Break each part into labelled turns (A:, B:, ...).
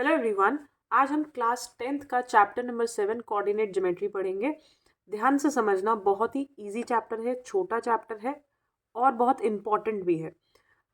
A: Hello everyone. आज हम class 10th का चैप्टर नंबर 7 कोऑर्डिनेट ज्योमेट्री पढ़ेंगे। ध्यान से समझना, बहुत ही इजी चैप्टर है, छोटा चैप्टर है और बहुत इम्पॉर्टेंट भी है।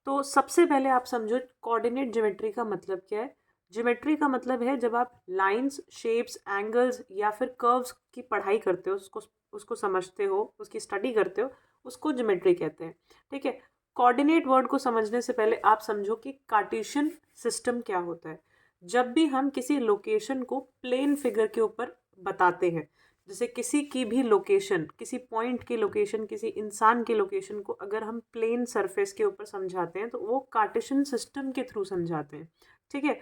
A: तो सबसे पहले आप समझो कोऑर्डिनेट ज्योमेट्री का मतलब क्या है। ज्योमेट्री का मतलब है जब आप लाइंस, शेप्स, एंगल्स या फिर कर्व्स की पढ़ाई करते हो, उसको उसको समझते हो, उसकी स्टडी करते हो, उसको ज्योमेट्री कहते हैं। ठीक है। कोऑर्डिनेट वर्ड को समझने से पहले आप समझो कि कार्टेशियन सिस्टम क्या होता है। जब भी हम किसी लोकेशन को प्लेन फिगर के ऊपर बताते हैं, जैसे किसी की भी लोकेशन, किसी पॉइंट की लोकेशन, किसी इंसान की लोकेशन को अगर हम प्लेन सरफेस के ऊपर समझाते हैं तो वो कार्टेशियन सिस्टम के थ्रू समझाते हैं। ठीक है।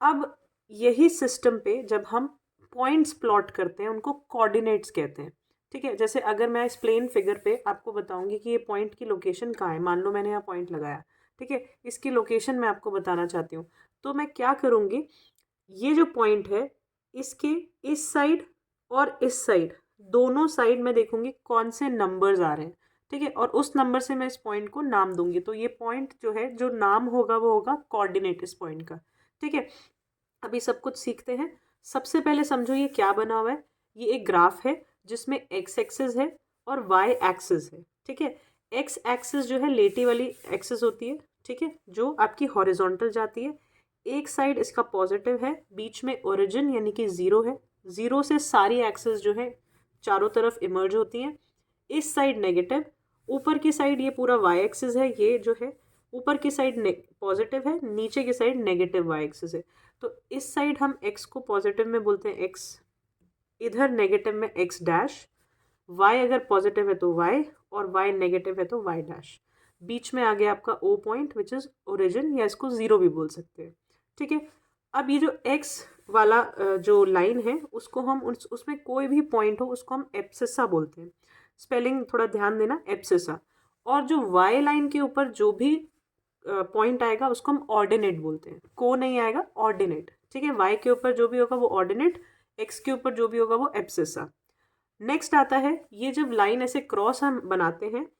A: अब यही सिस्टम पे जब हम पॉइंट्स प्लॉट करते हैं उनको कोऑर्डिनेट्स कहते हैं। ठीक है। जैसे अगर मैं इस प्लेन फिगर पे आपको बताऊंगी कि ये पॉइंट की लोकेशन कहाँ है, मान लो मैंने यहाँ पॉइंट लगाया। ठीक है। इसकी लोकेशन मैं आपको बताना चाहती हूँ, तो मैं क्या करूँगी, ये जो पॉइंट है इसके इस साइड और इस साइड, दोनों साइड में देखूंगी कौन से नंबर्स आ रहे हैं। ठीक है। और उस नंबर से मैं इस पॉइंट को नाम दूंगी, तो ये पॉइंट जो है, जो नाम होगा वो होगा कोऑर्डिनेट इस पॉइंट का। ठीक है। अभी सब कुछ सीखते हैं। सबसे पहले समझो ये क्या बना हुआ है। ये एक ग्राफ है जिसमें एक्स एक्सिस है और वाई एक्सिस है। ठीक है। एक्स एक्सिस जो है लेटी वाली एक्सिस होती है। ठीक है। जो आपकी हॉरिजॉन्टल जाती है। एक साइड इसका पॉजिटिव है, बीच में ओरिजिन यानी कि ज़ीरो है। ज़ीरो से सारी एक्सिस जो है चारों तरफ इमर्ज होती हैं। इस साइड नेगेटिव, ऊपर की साइड ये पूरा वाई एक्सिस है, ये जो है ऊपर की साइड पॉजिटिव है, नीचे की साइड नेगेटिव वाई एक्सिस है। तो इस साइड हम x को पॉजिटिव में बोलते हैं x, इधर नेगेटिव में x डैश। y अगर पॉजिटिव है तो y, और y नेगेटिव है तो y डैश। बीच में आ गया आपका O point which is origin, या इसको ज़ीरो भी बोल सकते हैं। ठीक है। अब ये जो x वाला जो लाइन है उसको हम उसमें कोई भी पॉइंट हो उसको हम एब्सिसा बोलते हैं। स्पेलिंग थोड़ा ध्यान देना, एब्सिसा। और जो y लाइन के ऊपर जो भी पॉइंट आएगा उसको हम ऑर्डिनेट बोलते हैं। को नहीं आएगा, ऑर्डिनेट। ठीक है। वाई के ऊपर जो भी होगा वो ऑर्डिनेट, एक्स के ऊपर जो भी होगा वो एब्सिसा। नेक्स्ट आता है, ये जब लाइन ऐसे क्रॉस हम बनाते हैं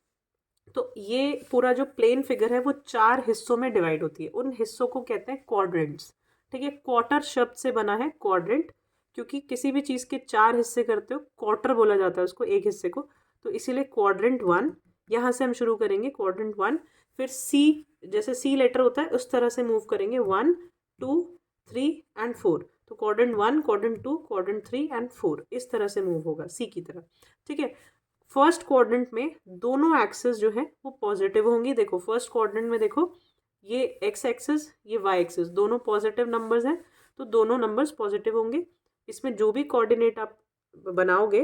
A: तो ये पूरा जो प्लेन फिगर है वो 4 हिस्सों में डिवाइड होती है। उन हिस्सों को कहते हैं क्वाड्रेंट्स। ठीक है। क्वार्टर शब्द से बना है क्वाड्रेंट, क्योंकि किसी भी चीज़ के 4 हिस्से करते हो क्वार्टर बोला जाता है उसको, एक हिस्से को। तो इसीलिए क्वाड्रेंट 1, यहाँ से हम शुरू करेंगे क्वाड्रेंट 1। फिर सी, जैसे सी लेटर होता है उस तरह से मूव करेंगे, 1 2 3 एंड 4। तो क्वाड्रेंट 1, क्वाड्रेंट 2, क्वाड्रेंट 3 एंड 4 इस तरह से मूव होगा, सी की तरह। ठीक है। फर्स्ट क्वाड्रेंट में दोनों एक्सिस जो है वो पॉजिटिव होंगी। देखो फर्स्ट क्वाड्रेंट में देखो, ये एक्स एक्सिस, ये वाई एक्सिस, दोनों पॉजिटिव नंबर्स हैं, तो दोनों नंबर्स पॉजिटिव होंगे। इसमें जो भी कोऑर्डिनेट आप बनाओगे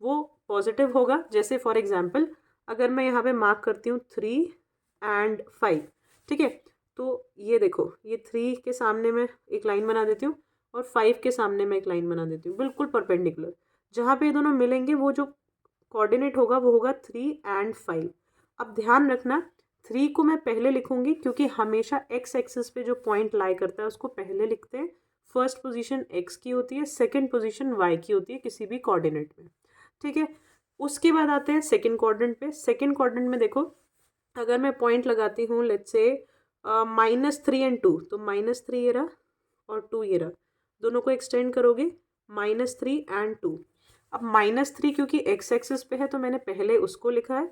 A: वो पॉजिटिव होगा। जैसे फॉर एग्जांपल अगर मैं यहाँ पे मार्क करती हूँ 3 एंड 5। ठीक है। तो ये देखो, ये 3 के सामने मैं एक लाइन बना देती हूँ और 5 के सामने मैं एक लाइन बना देती हूँ, बिल्कुल परपेंडिकुलर। जहाँ पे ये दोनों मिलेंगे वो जो कोऑर्डिनेट होगा वो होगा 3 एंड 5। अब ध्यान रखना, 3 को मैं पहले लिखूंगी क्योंकि हमेशा एक्स एक्सिस पे जो पॉइंट लाई करता है उसको पहले लिखते हैं। फर्स्ट पोजीशन एक्स की होती है, सेकंड पोजीशन वाई की होती है किसी भी कोऑर्डिनेट में। ठीक है। उसके बाद आते हैं सेकंड क्वाड्रेंट पे। सेकंड क्वाड्रेंट में देखो, अगर मैं पॉइंट लगाती हूँ लेट्स से -3 और 2, तो -3 ये रहा और 2 ये रहा, दोनों को एक्सटेंड करोगे -3 एंड 2। अब -3 क्योंकि एक्स एक्सिस पे है तो मैंने पहले उसको लिखा है,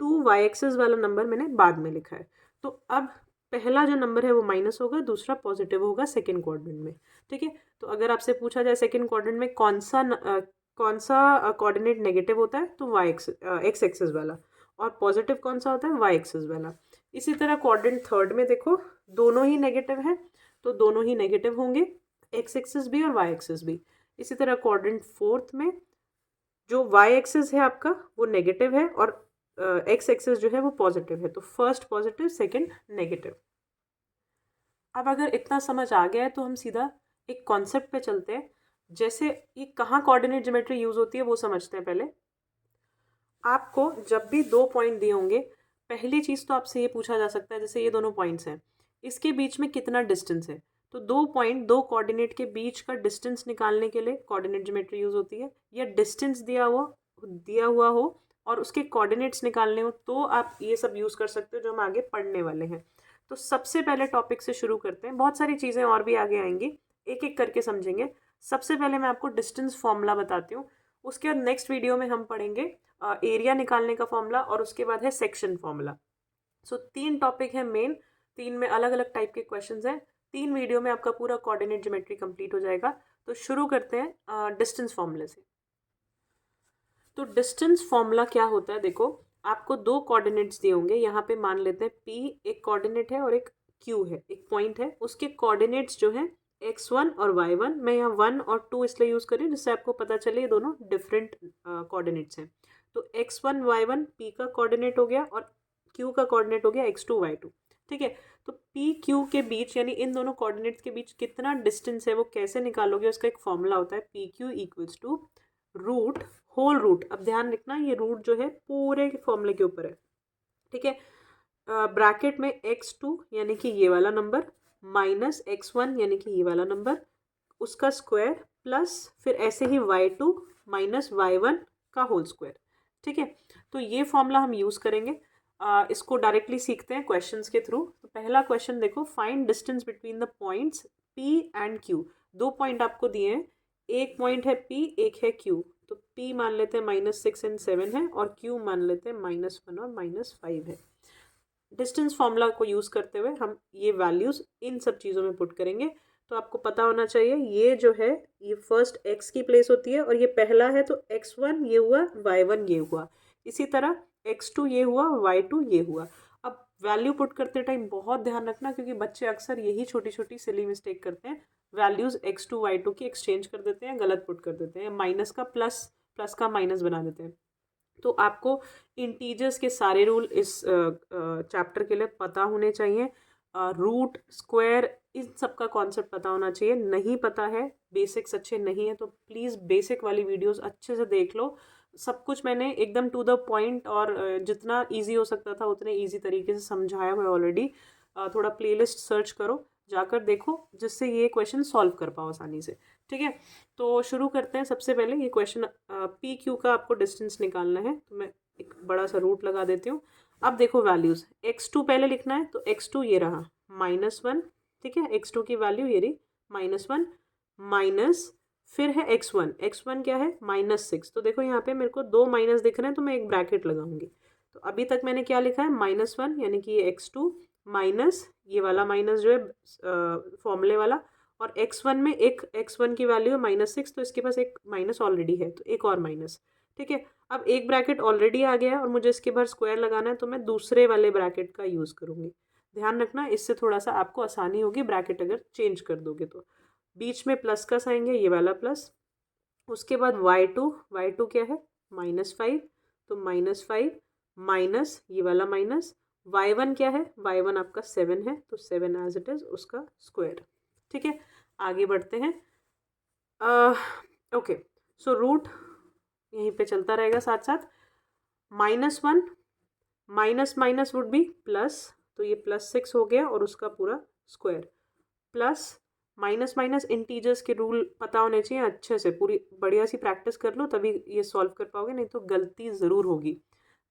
A: 2 वाई एक्सिस वाला नंबर मैंने बाद में लिखा है। तो अब पहला जो नंबर है वो माइनस होगा, दूसरा पॉजिटिव होगा सेकेंड क्वाड्रेंट में। ठीक है। तो अगर आपसे पूछा जाए सेकेंड क्वाड्रेंट में कौन सा कोऑर्डिनेट नेगेटिव होता है, तो वाई एक्स एक्सिस वाला, और पॉजिटिव कौन सा होता है, वाई एक्सिस वाला। इसी तरह क्वाड्रेंट थर्ड में देखो, दोनों ही नेगेटिव हैं तो दोनों ही नेगेटिव होंगे, एक्स एक्सिस भी और वाई एक्सिस भी। इसी तरह क्वाड्रेंट फोर्थ में जो वाई एक्सिस है आपका वो नेगेटिव है और एक्स एक्सिस जो है वो पॉजिटिव है, तो फर्स्ट पॉजिटिव सेकंड नेगेटिव। अब अगर इतना समझ आ गया है तो हम सीधा एक कॉन्सेप्ट पे चलते हैं। जैसे ये कहाँ कोऑर्डिनेट ज्योमेट्री यूज होती है वो समझते हैं पहले। आपको जब भी 2 पॉइंट दिए होंगे, पहली चीज़ तो आपसे ये पूछा जा सकता है, जैसे ये दोनों पॉइंट्स हैं, इसके बीच में कितना डिस्टेंस है। तो 2 पॉइंट, 2 कोऑर्डिनेट के बीच का डिस्टेंस निकालने के लिए कोऑर्डिनेट ज्योमेट्री यूज होती है। या डिस्टेंस दिया हुआ हो और उसके कोऑर्डिनेट्स निकालने हो तो आप ये सब यूज़ कर सकते हो जो हम आगे पढ़ने वाले हैं। तो सबसे पहले टॉपिक से शुरू करते हैं, बहुत सारी चीज़ें और भी आगे आएंगी, एक एक करके समझेंगे। सबसे पहले मैं आपको डिस्टेंस फॉर्मूला बताती हूँ, उसके बाद नेक्स्ट वीडियो में हम पढ़ेंगे एरिया निकालने का फॉर्मूला, और उसके बाद है सेक्शन फॉर्मूला। सो 3 टॉपिक है मेन, 3 में अलग अलग टाइप के क्वेश्चंस हैं। 3 वीडियो में आपका पूरा कोऑर्डिनेट ज्योमेट्री कंप्लीट हो जाएगा। तो शुरू करते हैं डिस्टेंस फॉर्मूले से। तो डिस्टेंस फॉर्मूला क्या होता है, देखो आपको 2 कोऑर्डिनेट्स दिए होंगे, यहाँ पे मान लेते हैं P एक कोऑर्डिनेट है और एक Q है, एक पॉइंट है। उसके कोऑर्डिनेट्स जो हैं x1 और y1, मैं यहाँ 1 और 2 इसलिए यूज़ कर रही हूँ जिससे आपको पता चले ये दोनों डिफरेंट कोऑर्डिनेट्स हैं। तो x1 y1 P का कोऑर्डिनेट हो गया और Q का कोऑर्डिनेट हो गया x2 y2। ठीक है, तो P Q के बीच यानी इन दोनों कोऑर्डिनेट्स के बीच कितना डिस्टेंस है वो कैसे निकालोगे, उसका एक फॉर्मूला होता है P Q equals to root whole root. अब ध्यान रखना ये रूट जो है पूरे फॉर्मूले के ऊपर है। ठीक है, ब्रैकेट में x2 यानी कि ये वाला नंबर माइनस x1 यानी कि ये वाला नंबर, उसका स्क्वायर प्लस फिर ऐसे ही y2 माइनस y1 का होल स्क्वायर। ठीक है, तो ये फॉर्मूला हम यूज़ करेंगे। इसको डायरेक्टली सीखते हैं क्वेश्चंस के थ्रू। तो पहला क्वेश्चन देखो, find distance between the points P and Q। 2 point आपको दिए हैं, एक पॉइंट है P, एक है Q। तो P मान लेते हैं -6 एंड 7 है और Q मान लेते हैं -1 और -5 है। डिस्टेंस फॉर्मूला को यूज़ करते हुए हम ये वैल्यूज़ इन सब चीज़ों में पुट करेंगे। तो आपको पता होना चाहिए ये जो है ये फर्स्ट x की प्लेस होती है और ये पहला है, तो x1 ये हुआ, y1 ये हुआ, इसी तरह x2 ये हुआ, y2 ये हुआ। अब वैल्यू पुट करते टाइम बहुत ध्यान रखना, क्योंकि बच्चे अक्सर यही छोटी छोटी सिली मिस्टेक करते हैं, वैल्यूज़ x2 y2 की एक्सचेंज कर देते हैं, गलत पुट कर देते हैं, माइनस का प्लस, प्लस का माइनस बना देते हैं। तो आपको इंटीजर्स के सारे रूल इस चैप्टर के लिए पता होने चाहिए। रूट, स्क्वायर, इन सब का कॉन्सेप्ट पता होना चाहिए। नहीं पता है, बेसिक्स अच्छे नहीं है, तो प्लीज़ बेसिक वाली वीडियोस अच्छे से देख लो। सब कुछ मैंने एकदम टू द पॉइंट और जितना इजी हो सकता था उतने इजी तरीके से समझाया हुआ है ऑलरेडी। थोड़ा प्लेलिस्ट सर्च करो, जाकर देखो, जिससे ये क्वेश्चन सॉल्व कर पाओ आसानी से। ठीक है, तो शुरू करते हैं। सबसे पहले ये क्वेश्चन पी क्यू का आपको डिस्टेंस निकालना है, तो मैं एक बड़ा सा रूट लगा देती हूँ। अब देखो वैल्यूज़, x2 पहले लिखना है, तो x2 ये रहा -1। ठीक है, x2 की वैल्यू ये रही -1, माइनस फिर है x1, x1 क्या है -6। तो देखो यहाँ पे मेरे को 2 माइनस दिख रहे हैं, तो मैं एक ब्रैकेट लगाऊंगी। तो अभी तक मैंने क्या लिखा है, -1 यानी कि ये x2 माइनस ये वाला माइनस जो है फॉर्मूले वाला, और x1 में एक x1 की वैल्यू है -6, तो इसके पास एक माइनस ऑलरेडी है, तो एक और माइनस। ठीक है, अब एक ब्रैकेट ऑलरेडी आ गया है और मुझे इसके बाहर स्क्वायर लगाना है, तो मैं दूसरे वाले ब्रैकेट का यूज़ करूँगी। ध्यान रखना, इससे थोड़ा सा आपको आसानी होगी ब्रैकेट अगर चेंज कर दोगे तो। बीच में प्लस का साइन है, ये वाला प्लस, उसके बाद y2 क्या है -5, तो -5 माइनस ये वाला माइनस, y1 क्या है, y1 आपका 7 है, तो 7 एज इट इज़, उसका स्क्वायर। ठीक है, आगे बढ़ते हैं। ओके, सो रूट यहीं पे चलता रहेगा साथ साथ। -1 minus minus would be plus, तो ये +6 हो गया और उसका पूरा square, plus minus minus integers के रूल पता होने चाहिए अच्छे से, पूरी बढ़िया सी प्रैक्टिस कर लो तभी ये सॉल्व कर पाओगे, नहीं तो गलती ज़रूर होगी।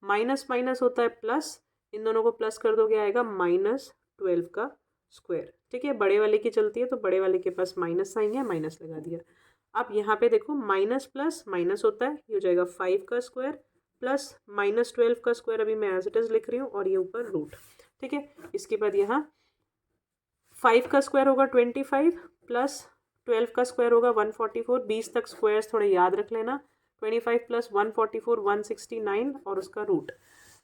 A: माइनस माइनस होता है प्लस, इन दोनों को प्लस कर दोगे आएगा -12 का स्क्वायर। ठीक है, बड़े वाले की चलती है, तो बड़े वाले के पास माइनस साइन है, माइनस लगा दिया। अब यहाँ पे देखो माइनस प्लस माइनस होता है, ये हो जाएगा 5 का स्क्वायर प्लस -12 का स्क्वायर, अभी मैं एज इट इज़ लिख रही हूँ, और ये ऊपर रूट। ठीक है, इसके बाद यहाँ 5 का स्क्वायर होगा 25 प्लस 12 का स्क्वायर होगा 144। 20 तक स्क्वायर्स थोड़े याद रख लेना। 25 प्लस 144 169, और उसका रूट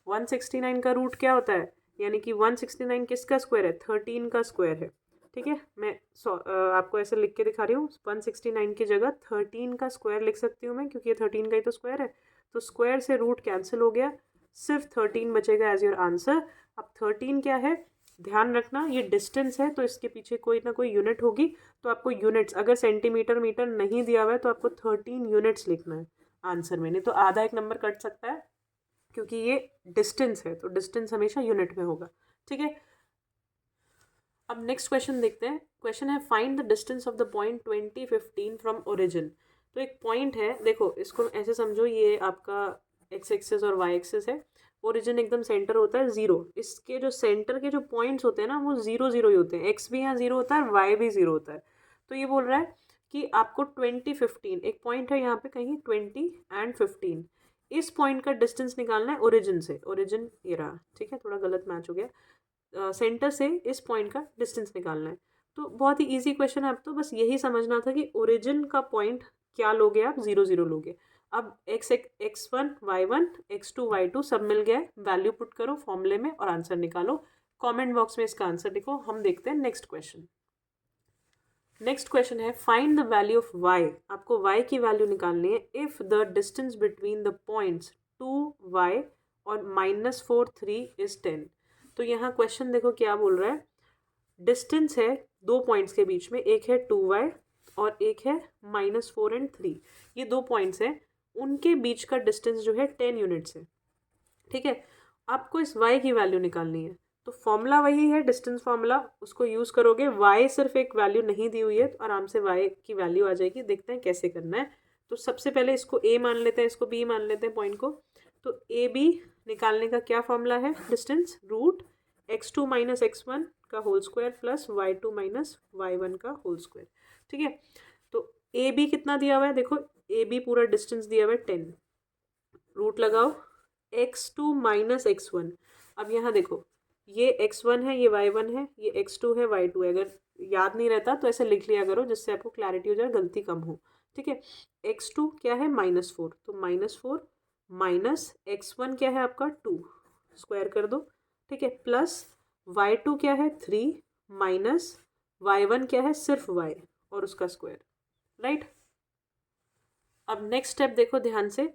A: 169 का रूट क्या होता है, यानी कि 169 किसका स्क्वायर है, 13 का स्क्वायर है। ठीक है, मैं आपको ऐसे लिख के दिखा रही हूँ, 169 की जगह 13 का स्क्वायर लिख सकती हूँ मैं, क्योंकि ये 13 का ही तो स्क्वायर है। तो स्क्वायर से रूट कैंसिल हो गया, सिर्फ 13 बचेगा एज योर आंसर। अब 13 क्या है, ध्यान रखना ये डिस्टेंस है, तो इसके पीछे कोई ना कोई यूनिट होगी, तो आपको यूनिट्स, अगर सेंटीमीटर मीटर नहीं दिया हुआ है तो आपको 13 यूनिट्स लिखना है आंसर में, नहीं तो आधा एक नंबर कट सकता है, क्योंकि ये डिस्टेंस है, तो डिस्टेंस हमेशा यूनिट में होगा। ठीक है, अब नेक्स्ट क्वेश्चन देखते हैं। क्वेश्चन है find the distance of the point 2015 from origin. तो एक पॉइंट है, देखो इसको ऐसे समझो, ये आपका x एक्सिस और y एक्सिस है, ओरिजिन एकदम सेंटर होता है 0। इसके जो सेंटर के जो पॉइंट्स होते हैं ना वो 0 0 ही होते हैं। एक्स भी यहाँ 0 होता है, वाई भी 0 होता है। तो ये बोल रहा है कि आपको 20 15, एक पॉइंट है यहाँ पे कहीं 20 एंड 15, इस पॉइंट का डिस्टेंस निकालना है ओरिजिन से। ओरिजिन ये रहा, ठीक है, थोड़ा गलत मैच हो गया। सेंटर से इस पॉइंट का डिस्टेंस निकालना है। तो बहुत ही इजी क्वेश्चन है। अब तो बस यही समझना था कि ओरिजिन का पॉइंट क्या लोगे आप, 0 0 लोगे। अब x1 y1 x2 y2 सब मिल गया है, वैल्यू पुट करो फॉर्मूले में और आंसर निकालो। कमेंट बॉक्स में इसका आंसर लिखो। हम देखते हैं नेक्स्ट क्वेश्चन। नेक्स्ट क्वेश्चन है find the value of y। आपको y की वैल्यू निकालनी है if the distance between the points 2y और -4 3 इज 10। तो यहाँ क्वेश्चन देखो क्या बोल रहा है। डिस्टेंस है दो पॉइंट्स के बीच में, एक है 2y और एक है -4 एंड 3। ये दो पॉइंट्स हैं, उनके बीच का डिस्टेंस जो है 10 यूनिट्स है, ठीक है। आपको इस y की वैल्यू निकालनी है। तो फॉर्मूला वही है, डिस्टेंस फॉर्मूला, उसको यूज़ करोगे। y सिर्फ एक वैल्यू नहीं दी हुई है तो आराम से y की वैल्यू आ जाएगी। देखते हैं कैसे करना है। तो सबसे पहले इसको a मान लेते हैं, इसको b मान लेते हैं पॉइंट को। तो a b निकालने का क्या फॉर्मूला है, distance root x2 minus x1 का whole square plus y2 minus y1 का होल स्क्वायर, ठीक है। तो ए बी कितना दिया हुआ है, देखो ए बी पूरा डिस्टेंस दिया हुआ है 10, रूट लगाओ x2 माइनस x1। अब यहाँ देखो ये x1 है, ये y1 है, ये x2 है, y2 है। अगर याद नहीं रहता तो ऐसे लिख लिया करो जिससे आपको क्लैरिटी हो जाए, गलती कम हो, ठीक है। x2 क्या है -4, तो -4 माइनस x1 क्या है आपका 2, स्क्वायर कर दो, ठीक है, प्लस y2 क्या है 3 माइनस y1 क्या है सिर्फ y और उसका स्क्वायर, राइट। अब नेक्स्ट स्टेप देखो ध्यान से।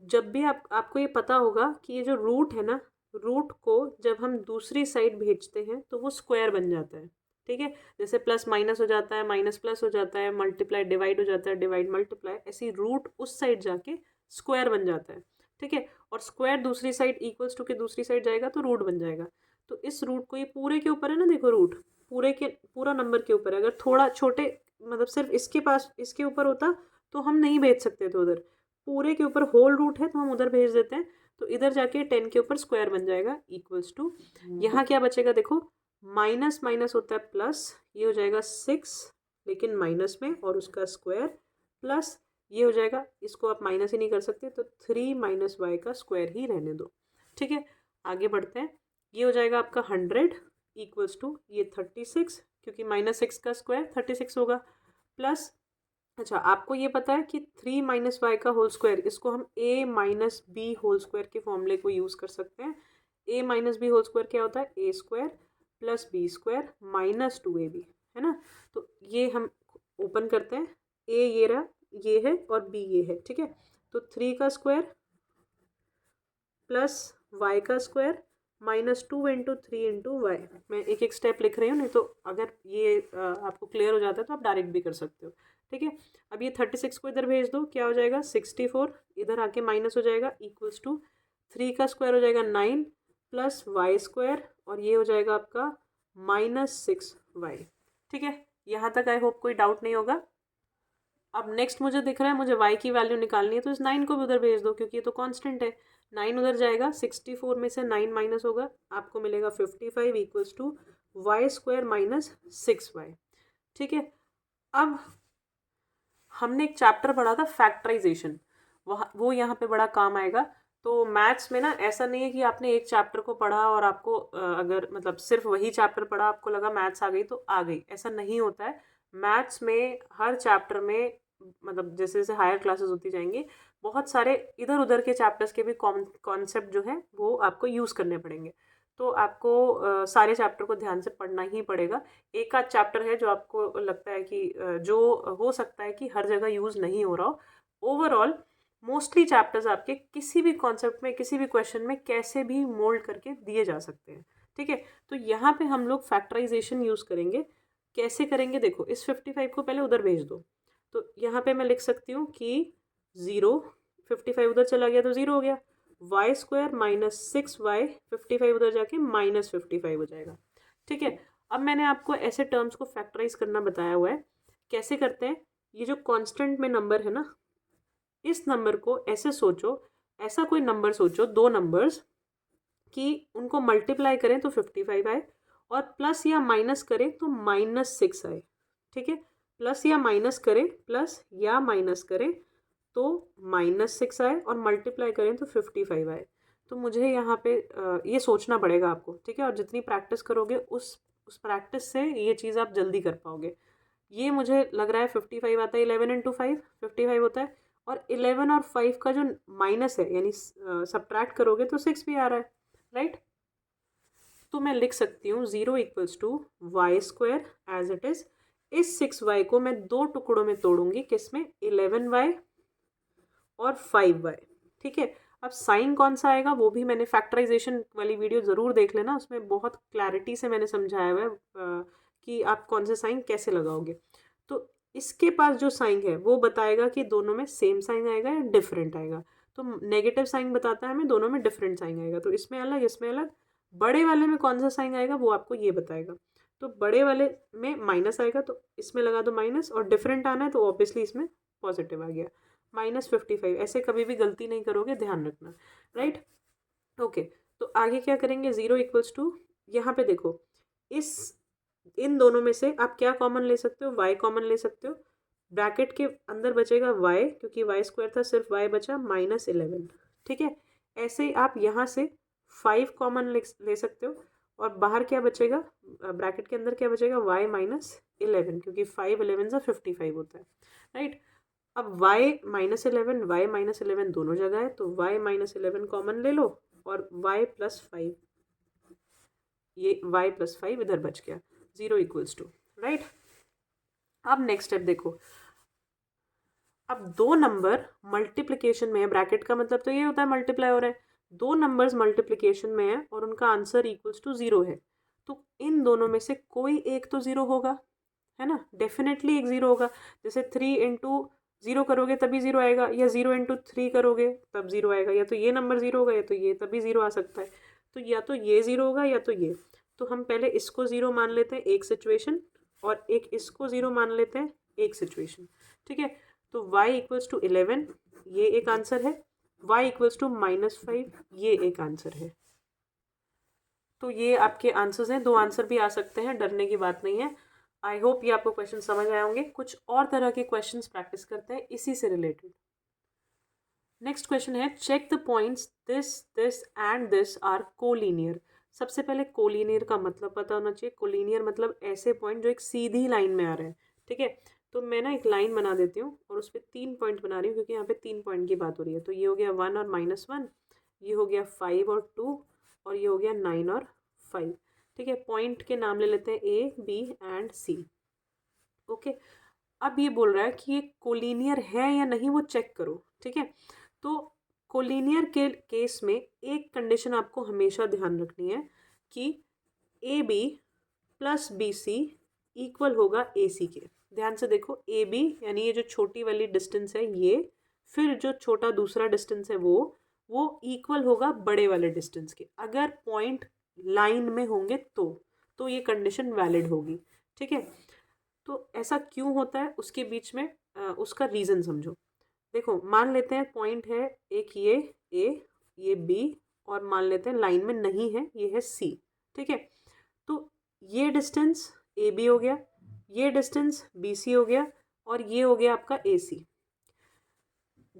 A: जब भी आपको ये पता होगा कि ये जो रूट है ना, रूट को जब हम दूसरी साइड भेजते हैं तो वो स्क्वायर बन जाता है, ठीक है। जैसे प्लस माइनस हो जाता है, माइनस प्लस हो जाता है, मल्टीप्लाई डिवाइड हो जाता है, डिवाइड मल्टीप्लाई, ऐसी रूट उस साइड जाके स्क्वायर बन जाता है, ठीक है। और स्क्वायर दूसरी साइड इक्वल्स टू के दूसरी साइड जाएगा तो रूट बन जाएगा। तो इस रूट को, ये पूरे के ऊपर है ना, देखो रूट पूरा नंबर के ऊपर है। अगर थोड़ा छोटे मतलब सिर्फ इसके पास इसके ऊपर होता तो हम नहीं भेज सकते थे उधर। पूरे के ऊपर होल रूट है तो हम उधर भेज देते हैं। तो इधर जाके 10 के ऊपर स्क्वायर बन जाएगा इक्वल्स टू, यहाँ क्या बचेगा देखो, माइनस माइनस होता है प्लस, ये हो जाएगा 6 लेकिन माइनस में और उसका स्क्वायर, प्लस ये हो जाएगा, इसको आप माइनस ही नहीं कर सकते तो 3 माइनस वाई का स्क्वायर ही रहने दो, ठीक है। आगे बढ़ते हैं। ये हो जाएगा आपका 100 इक्वल्स टू ये 36, क्योंकि -6 का स्क्वायर 36 होगा, प्लस अच्छा आपको ये पता है कि 3 माइनस वाई का होल स्क्वायर, इसको हम a minus B whole square के फॉर्मूले को यूज़ कर सकते हैं। a minus B whole square क्या होता है, a square plus B square minus 2ab, है ना। तो ये हम ओपन करते हैं, a ये रहा, ये है और b ये है, ठीक है। तो 3 का स्क्वायर प्लस y का स्क्वायर -2 इंटू 3 इंटू वाई। मैं एक एक स्टेप लिख रही हूँ, नहीं तो अगर ये आपको क्लियर हो जाता है तो आप डायरेक्ट भी कर सकते हो, ठीक है। अब ये 36 को इधर भेज दो, क्या हो जाएगा 64, इधर आके माइनस हो जाएगा इक्वल्स टू 3 का स्क्वायर हो जाएगा 9 प्लस वाई स्क्वायर और ये हो जाएगा आपका -6y, ठीक है। यहाँ तक आई होप कोई डाउट नहीं होगा। अब नेक्स्ट मुझे दिख रहा है, मुझे y की वैल्यू निकालनी है तो इस 9 को भी उधर भेज दो क्योंकि ये तो कांस्टेंट है। 9 उधर जाएगा, 64 में से 9 माइनस होगा, आपको मिलेगा 55 equals to Y square minus 6y, ठीक है। अब हमने एक चैप्टर पढ़ा था फैक्टराइजेशन, वो यहाँ पे बड़ा काम आएगा। तो मैथ्स में ना ऐसा नहीं है कि आपने एक चैप्टर को पढ़ा और आपको अगर मतलब सिर्फ वही चैप्टर पढ़ा आपको लगा मैथ्स आ गई तो आ गई, ऐसा नहीं होता है। मैथ्स में हर चैप्टर में मतलब जैसे जैसे हायर क्लासेस होती जाएंगी बहुत सारे इधर उधर के चैप्टर्स के भी कॉन्सेप्ट जो है वो आपको यूज़ करने पड़ेंगे। तो आपको सारे चैप्टर को ध्यान से पढ़ना ही पड़ेगा। एक आध चैप्टर है जो आपको लगता है कि जो हो सकता है कि हर जगह यूज़ नहीं हो रहा हो। ओवरऑल मोस्टली चैप्टर्स आपके किसी भी कॉन्सेप्ट में किसी भी क्वेश्चन में कैसे भी मोल्ड करके दिए जा सकते हैं, ठीक है। तो यहाँ पे हम लोग फैक्टराइजेशन यूज़ करेंगे। कैसे करेंगे देखो, इस 55 को पहले उधर भेज दो। तो यहाँ पे मैं लिख सकती हूँ कि 0, 55 उधर चला गया तो 0 हो गया, वाई स्क्वायर माइनस 6y, 55 उधर जाके -55 हो जाएगा, ठीक है। अब मैंने आपको ऐसे टर्म्स को फैक्टराइज करना बताया हुआ है। कैसे करते हैं, ये जो कांस्टेंट में नंबर है ना, इस नंबर को ऐसे सोचो, ऐसा कोई नंबर सोचो, दो नंबर्स कि उनको मल्टीप्लाई करें तो 55 आए और प्लस या माइनस करें तो -6 आए। ठीक है, प्लस या माइनस करें, प्लस या माइनस करें तो -6 आए और मल्टीप्लाई करें तो 55 आए। तो मुझे यहाँ पे ये सोचना पड़ेगा आपको, ठीक है, और जितनी प्रैक्टिस करोगे उस प्रैक्टिस से ये चीज़ आप जल्दी कर पाओगे। ये मुझे लग रहा है 55 आता है, 11 इंटू 5 55 होता है, और 11 और 5 का जो माइनस है यानी सब्ट्रैक्ट करोगे तो 6 भी आ रहा है, राइट। तो मैं लिख सकती हूँ 0 equals to Y square as it is. इस 6y को मैं 2 टुकड़ों में तोड़ूंगी, किसमें, 11y और 5y। ठीक है, अब साइन कौन सा आएगा वो भी मैंने फैक्टराइजेशन वाली वीडियो ज़रूर देख लेना, उसमें बहुत क्लैरिटी से मैंने समझाया हुआ है कि आप कौन से साइन कैसे लगाओगे। तो इसके पास जो साइन है वो बताएगा कि दोनों में सेम साइन आएगा या डिफरेंट आएगा। तो नेगेटिव साइन बताता है हमें दोनों में डिफरेंट साइन आएगा, तो इसमें अलग इसमें अलग। बड़े वाले में कौन सा साइन आएगा वो आपको ये बताएगा। तो बड़े वाले में माइनस आएगा तो इसमें लगा दो माइनस, और डिफरेंट आना है तो ऑब्वियसली इसमें पॉजिटिव आ गया, -55। ऐसे कभी भी गलती नहीं करोगे, ध्यान रखना, राइट। ओके, तो आगे क्या करेंगे, 0 इक्वल्स टू, यहाँ पे देखो इन दोनों में से आप क्या कॉमन ले सकते हो, y कॉमन ले सकते हो। ब्रैकेट के अंदर बचेगा y, क्योंकि y स्क्वायर था, सिर्फ y बचा -11। ठीक है, ऐसे ही आप यहाँ से 5 कॉमन ले सकते हो, और बाहर क्या बचेगा, ब्रैकेट के अंदर क्या बचेगा, y -11, क्योंकि 5 11 से 55 होता है, राइट। अब y -11 दोनों जगह है, तो y -11 कॉमन ले लो और y + 5, ये y + 5 इधर बच गया, 0 इक्वल्स टू, राइट। अब नेक्स्ट स्टेप देखो, अब दो नंबर मल्टीप्लिकेशन में है, ब्रैकेट का मतलब तो ये होता है मल्टीप्लाई हो रहा है, दो नंबर्स मल्टीप्लिकेशन में है और उनका आंसर इक्वल्स टू 0 है, तो इन दोनों में से कोई एक तो 0 होगा, है ना, डेफिनेटली एक 0 होगा। जैसे 3 इंटू 0 करोगे तभी 0 आएगा, या 0 इंटू 3 करोगे तब 0 आएगा, या तो ये नंबर 0 होगा या तो ये, तभी 0 आ सकता है। तो या तो ये 0 होगा या तो ये। तो हम पहले इसको 0 मान लेते हैं एक सिचुएशन, और एक इसको 0 मान लेते हैं एक सिचुएशन। ठीक है, तो y इक्वल्स टू 11 ये एक आंसर है, y इक्वल्स टू -5 ये एक आंसर है। तो ये आपके आंसर्स हैं, दो आंसर भी आ सकते हैं, डरने की बात नहीं है। आई होप ये आपको क्वेश्चन समझ आए होंगे। कुछ और तरह के क्वेश्चंस प्रैक्टिस करते हैं इसी से रिलेटेड। नेक्स्ट क्वेश्चन है, check the points this this and this are collinear. सबसे पहले कोलिनियर का मतलब पता होना चाहिए। कोलिनियर मतलब ऐसे पॉइंट जो एक सीधी लाइन में आ रहे हैं। ठीक है, तो मैं ना एक लाइन बना देती हूँ और उस पर 3 पॉइंट बना रही हूँ, क्योंकि यहाँ पे 3 पॉइंट की बात हो रही है। तो ये हो गया 1 और -1, ये हो गया 5 और 2, और ये हो गया 9 और 5। ठीक है, पॉइंट के नाम ले लेते हैं A, B and C। Okay, अब ये बोल रहा है कि ये कोलिनियर है या नहीं वो चेक करो। ठीक है, तो कोलिनियर के केस में एक कंडीशन आपको हमेशा ध्यान रखनी है कि AB + BC इक्वल होगा AC के। ध्यान से देखो, AB यानी ये जो छोटी वाली डिस्टेंस है ये, फिर जो छोटा दूसरा डिस्टेंस है वो इक्वल होगा बड़े वाले डिस्टेंस के। अगर पॉइंट लाइन में होंगे तो ये कंडीशन वैलिड होगी। ठीक है, तो ऐसा क्यों होता है उसके बीच में उसका रीज़न समझो। देखो, मान लेते हैं पॉइंट है एक ये A, ये B, और मान लेते हैं लाइन में नहीं है, ये है C। ठीक है, तो ये डिस्टेंस AB हो गया, ये डिस्टेंस BC हो गया, और ये हो गया आपका AC।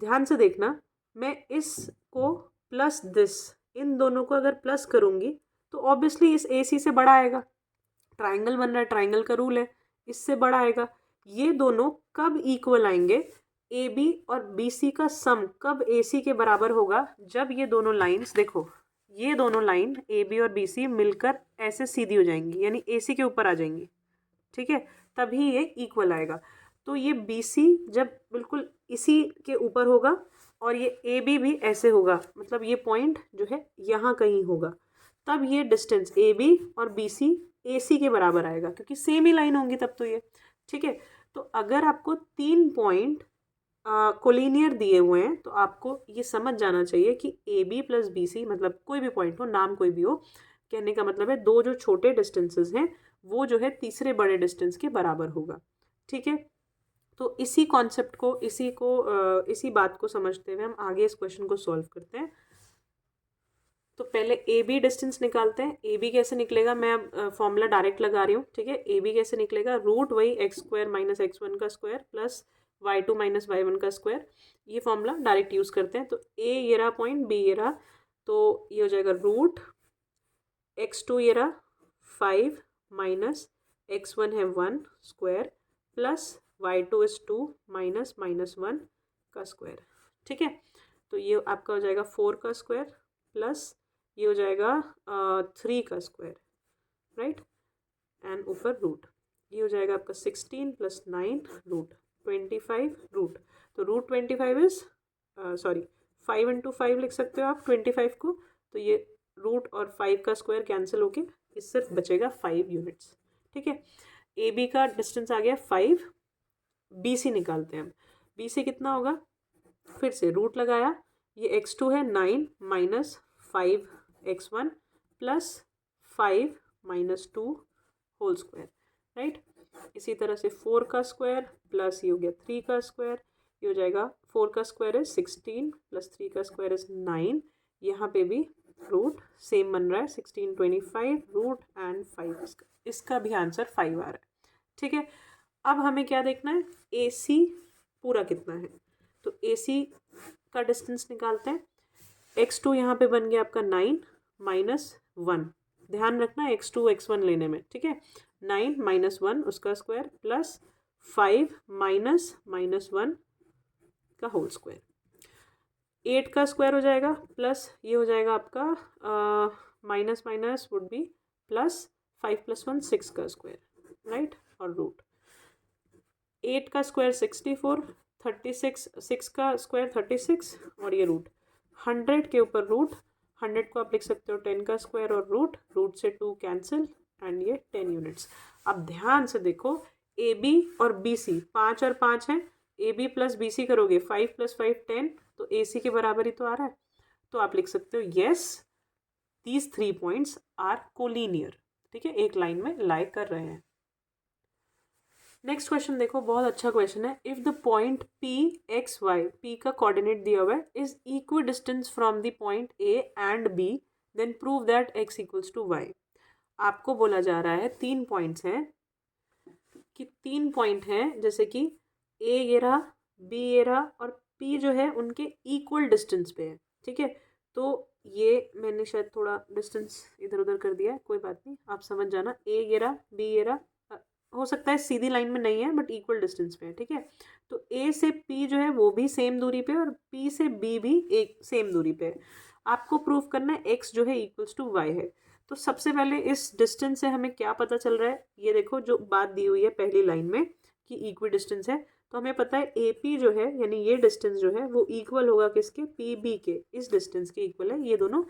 A: ध्यान से देखना, मैं इसको प्लस दिस, इन दोनों को अगर प्लस करूँगी तो ऑब्वियसली इस AC से बड़ा आएगा। ट्राइंगल बन रहा है, ट्राइंगल का रूल है, इससे बड़ा आएगा। ये दोनों कब इक्वल आएंगे, AB और BC का सम कब AC के बराबर होगा, जब ये दोनों लाइंस, देखो ये दोनों लाइन AB और BC मिलकर ऐसे सीधी हो जाएंगी, यानी AC के ऊपर आ जाएंगी। ठीक है, तभी ये इक्वल आएगा। तो ये BC जब बिल्कुल इसी के ऊपर होगा और ये AB भी ऐसे होगा, मतलब ये पॉइंट जो है यहाँ कहीं होगा, तब ये डिस्टेंस AB और BC AC के बराबर आएगा, क्योंकि सेम ही लाइन होंगी तब तो ये। ठीक है, तो अगर आपको 3 पॉइंट कोलिनियर दिए हुए हैं तो आपको ये समझ जाना चाहिए कि AB + BC, मतलब कोई भी पॉइंट हो, नाम कोई भी हो, कहने का मतलब है दो जो छोटे डिस्टेंसेस हैं वो जो है तीसरे बड़े डिस्टेंस के बराबर होगा। ठीक है, तो इसी कॉन्सेप्ट को इसी बात को समझते हुए हम आगे इस क्वेश्चन को सॉल्व करते हैं। तो पहले ए बी डिस्टेंस निकालते हैं। ए बी कैसे निकलेगा, मैं अब फॉर्मूला डायरेक्ट लगा रही हूँ, ठीक है। ए बी कैसे निकलेगा, रूट वही X square minus X one का square plus Y two minus Y one का स्क्वायर, ये फॉर्मूला डायरेक्ट यूज़ करते हैं। तो ए ये रहा पॉइंट, बी ये रहा, तो ये हो जाएगा रूट एक्स टू ये रहा 5 माइनस एक्स वन है 1 square plus Y two is 2 minus minus 1 का स्क्वायर, ठीक है। तो ये आपका हो जाएगा 4 का स्क्वायर प्लस ये हो जाएगा 3 का स्क्वायर, राइट, एंड ऊपर रूट, ये हो जाएगा आपका 16 प्लस 9 रूट 25 रूट। तो रूट 25 इज सॉरी 5 इंटू 5 लिख सकते हो आप 25 को। तो ये रूट और 5 का स्क्वायर कैंसिल होके इस सिर्फ बचेगा 5 यूनिट्स, ठीक है। ए बी का डिस्टेंस आ गया 5, बी सी निकालते हैं हम। बी सी कितना होगा, फिर से रूट लगाया, ये x2 है 9 minus 5 x1 plus 5 minus 2 whole square, right. इसी तरह से 4 का स्क्वायर प्लस ये हो गया 3 का स्क्वायर, ये हो जाएगा 4 का स्क्वायर है 16 प्लस 3 का स्क्वायर इज 9, यहाँ पे भी रूट सेम बन रहा है 16 25 रूट एंड 5 इसका भी आंसर 5 आ रहा है, ठीक है। अब हमें क्या देखना है, ए सी पूरा कितना है। तो ए सी का डिस्टेंस निकालते हैं। x2 यहाँ पे बन गया आपका 9 माइनस 1, ध्यान रखना x2 x1 लेने में, ठीक है। 9 माइनस 1 उसका स्क्वायर प्लस 5 माइनस माइनस 1 का होल स्क्वायर, 8 का स्क्वायर हो जाएगा प्लस ये हो जाएगा आपका minus minus would be plus 5 plus 1 6 का स्क्वायर, राइट, और रूट 8 का स्क्वायर 64 36 6 का स्क्वायर 36 और ये रूट 100 के ऊपर रूट 100 को आप लिख सकते हो 10 का स्क्वायर और रूट से 2 कैंसिल एंड ये 10 यूनिट्स। अब ध्यान से देखो ए बी और बी सी 5 और 5 हैं, A B plus B C करोगे 5 प्लस 5 10, तो ए सी के बराबर ही तो आ रहा है। तो आप लिख सकते हो yes these 3 points are collinear, ठीक है, एक लाइन में लाई कर रहे हैं। नेक्स्ट क्वेश्चन देखो, बहुत अच्छा क्वेश्चन है। If the point P X Y, P का कोऑर्डिनेट दिया हुआ है, is equidistant from the point A and B, then prove that X equals to Y. आपको बोला जा रहा है 3 पॉइंट्स हैं, कि 3 पॉइंट हैं, जैसे कि ए ये रहा, बी ये रहा और पी जो है उनके इक्वल डिस्टेंस पे है, ठीक है। तो ये मैंने शायद थोड़ा डिस्टेंस इधर उधर कर दिया है, कोई बात नहीं, आप समझ जाना। ए ये रहा, बी ये रहा, हो सकता है सीधी लाइन में नहीं है बट इक्वल डिस्टेंस पे है, ठीक है। तो ए से पी जो है वो भी सेम दूरी पे और पी से बी भी एक सेम दूरी पे है। आपको प्रूव करना है एक्स जो है इक्वल्स टू वाई है। तो सबसे पहले इस डिस्टेंस से हमें क्या पता चल रहा है, ये देखो जो बात दी हुई है पहली लाइन में कि इक्वी डिस्टेंस है, तो हमें पता है ए पी जो है यानी ये डिस्टेंस जो है वो इक्वल होगा किसके, पी बी के, इस डिस्टेंस के इक्वल है, ये दोनों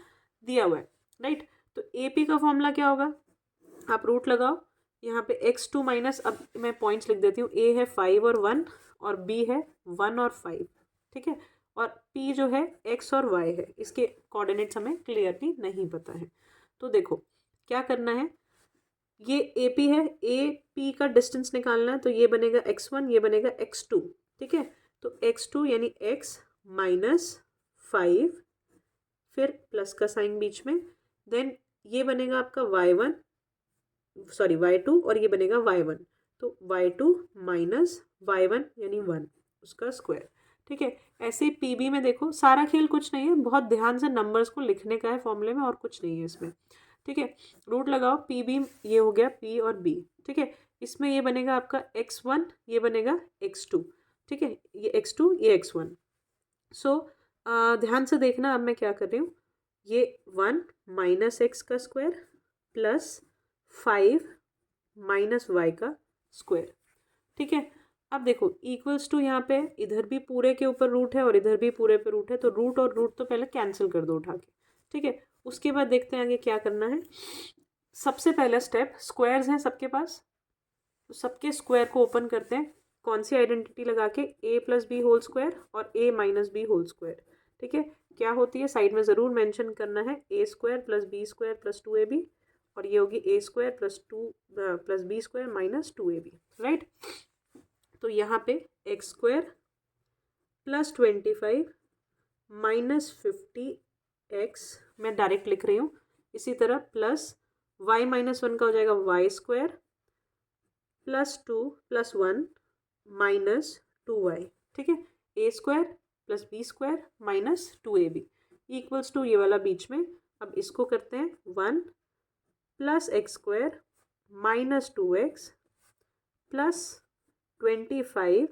A: दिया हुआ है, राइट। तो ए पी का फॉर्मूला क्या होगा, आप रूट लगाओ, यहाँ पे x2 माइनस, अब मैं पॉइंट्स लिख देती हूँ, a है 5 और 1 और b है 1 और 5, ठीक है, और p जो है x और y है, इसके कोऑर्डिनेट्स हमें क्लियरली नहीं पता है। तो देखो क्या करना है, ये AP है, AP का डिस्टेंस निकालना है, तो ये बनेगा x1, ये बनेगा x2, ठीक है। तो x2 यानी x माइनस 5 फिर प्लस का साइन बीच में, देन ये बनेगा आपका y1 सॉरी y2 और ये बनेगा y1, तो y2 माइनस y1 यानी 1 उसका स्क्वायर, ठीक है। ऐसे ही पी बी में देखो, सारा खेल कुछ नहीं है, बहुत ध्यान से नंबर्स को लिखने का है फॉर्मूले में और कुछ नहीं है इसमें, ठीक है। रूट लगाओ, पी बी ये हो गया पी और बी, ठीक है। इसमें ये बनेगा आपका x1, ये बनेगा x2, ठीक है, ये x2 ये x1। सो ध्यान से देखना, अब मैं क्या कर रही हूँ, ये 1 माइनस एक्स का स्क्वायर प्लस 5 माइनस वाई का स्क्वायर, ठीक है। अब देखो इक्वल्स टू, यहाँ पे इधर भी पूरे के ऊपर रूट है और इधर भी पूरे पे रूट है, तो रूट और रूट तो पहले कैंसिल कर दो उठा के, ठीक है। उसके बाद देखते हैं आगे क्या करना है। सबसे पहला स्टेप, स्क्वायर्स हैं सबके पास, तो सबके स्क्वायर को ओपन करते हैं, कौन सी आइडेंटिटी लगा के, a plus B whole square और a minus B whole square, ठीक है। क्या होती है साइड में ज़रूर मेंशन करना है, a square plus B square plus 2ab और ये होगी a square plus B square minus 2ab, right. तो यहाँ पे X square plus 25 minus 50 X मैं डायरेक्ट लिख रही हूँ, इसी तरह प्लस वाई माइनस वन का हो जाएगा वाई स्क्वायर प्लस 2 प्लस 1 माइनस 2y, ठीक है। A square plus B square minus 2ab equals to ये वाला बीच में। अब इसको करते हैं 1 plus X square minus 2x plus 25,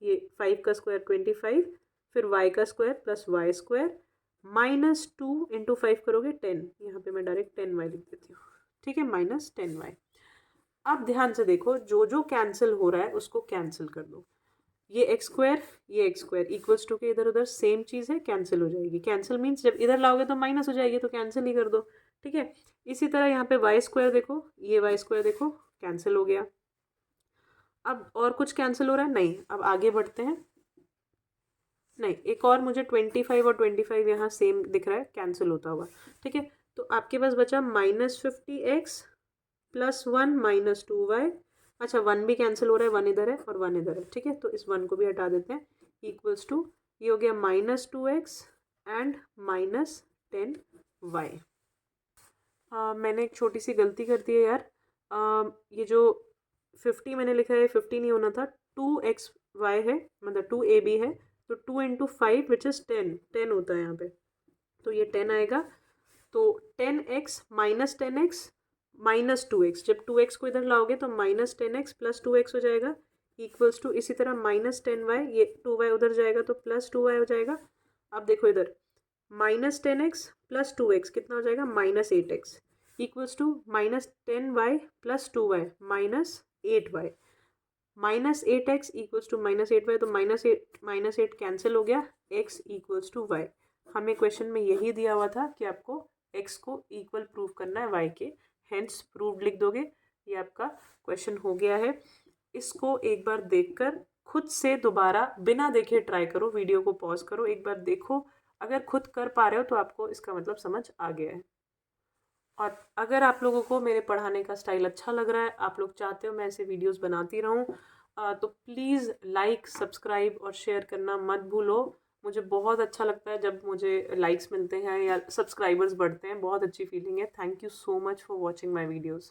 A: ये 5 का स्क्वायर 25, फिर y का square plus Y square minus 2 into 5 करोगे 10, यहाँ पे मैं डायरेक्ट 10y लिख देती हूँ, ठीक है, माइनस 10y। अब ध्यान से देखो, जो जो कैंसिल हो रहा है उसको कैंसिल कर दो। ये एक्स स्क्वायर इक्वल्स टू के इधर उधर सेम चीज़ है, कैंसिल हो जाएगी। कैंसिल मीन्स जब इधर लाओगे तो माइनस हो जाएगी, तो कैंसिल ही कर दो, ठीक है। इसी तरह यहाँ पे वाई स्क्वायर देखो, ये वाई स्क्वायर देखो कैंसिल हो गया। अब और कुछ कैंसिल हो रहा है? नहीं। अब आगे बढ़ते हैं। नहीं, एक और मुझे 25 और 25 यहाँ सेम दिख रहा है कैंसिल होता हुआ, ठीक है। तो आपके पास बचा -50x प्लस 1 माइनस 2y। अच्छा, 1 भी कैंसिल हो रहा है, 1 इधर है और 1 इधर है, ठीक है। तो इस 1 को भी हटा देते हैं, इक्वल्स टू ये हो गया -2x एंड -10y। मैंने एक छोटी सी गलती कर दी है यार। ये जो 50 मैंने लिखा है 50 नहीं होना था, 2xy है, मतलब 2ab है, तो 2 इंटू 5 विच इज़ 10 होता है यहाँ पे, तो ये 10 आएगा। तो 10x minus 10x minus 2x, जब 2x को इधर लाओगे तो माइनस 10x प्लस 2x हो जाएगा, इक्वल्स टू इसी तरह -10y, ये 2y उधर जाएगा तो प्लस 2y हो जाएगा। अब देखो इधर -10x प्लस 2x कितना हो जाएगा, -8x, equals to -10y plus 2y -8y, -8x equals to -8y, तो -8 कैंसिल हो गया, x इक्वल्स टू y। हमें क्वेश्चन में यही दिया हुआ था कि आपको x को इक्वल प्रूव करना है y के, हेंस प्रूव्ड लिख दोगे। ये आपका क्वेश्चन हो गया है। इसको एक बार देखकर खुद से दोबारा बिना देखे ट्राई करो, वीडियो को पॉज करो, एक बार देखो, अगर खुद कर पा रहे हो तो आपको इसका मतलब समझ आ गया है। और अगर आप लोगों को मेरे पढ़ाने का स्टाइल अच्छा लग रहा है, आप लोग चाहते हो मैं ऐसे वीडियोस बनाती रहूं, तो प्लीज़ लाइक, सब्सक्राइब और शेयर करना मत भूलो। मुझे बहुत अच्छा लगता है जब मुझे लाइक्स मिलते हैं या सब्सक्राइबर्स बढ़ते हैं, बहुत अच्छी फीलिंग है। Thank you so much for watching my videos.